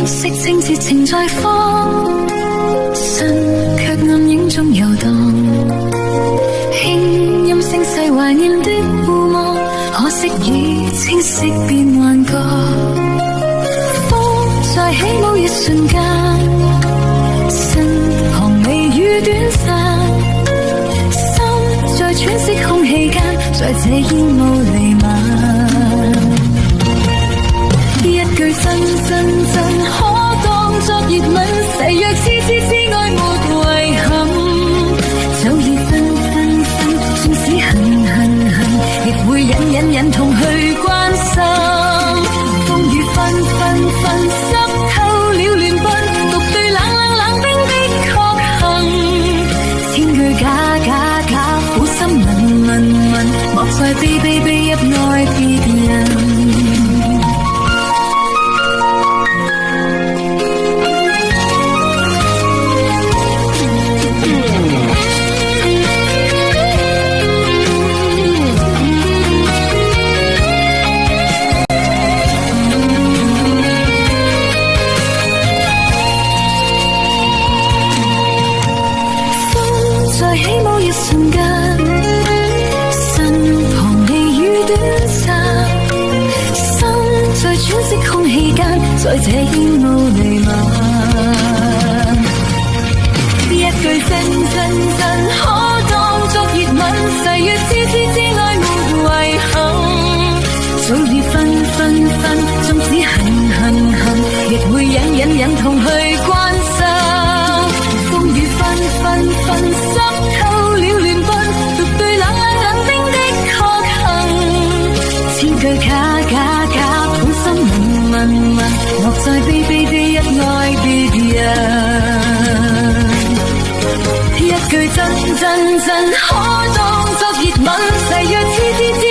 色清澈情在放，身卻暗影中遊蕩，輕音聲細懷念的互望，可惜已清晰變幻覺。風在起舞一瞬間，身旁微雨短散，心在喘息空氣間，在這煙霧彌漫。一句真真真可當作熱吻，誓約痴痴之愛沒遺憾。早已分分分，縱使恨恨恨，亦會忍忍忍痛去關心。風雨紛紛紛，濕透了亂奔，獨對冷冷冷冰的確幸。千句假假假，苦心問問問，莫再悲悲悲入愛別人。在這煙霧彌漫，一句真真真可當作熱吻，誓約痴痴之愛沒遺憾。早已分分分，縱使恨恨恨，亦會忍忍忍痛去關心。風雨紛紛紛，濕透了亂奔，獨對冷冷冷冰的確幸。千句假假假，苦心問問問，莫再悲悲悲一愛別人。一句真真真可當作熱吻，誓約痴痴之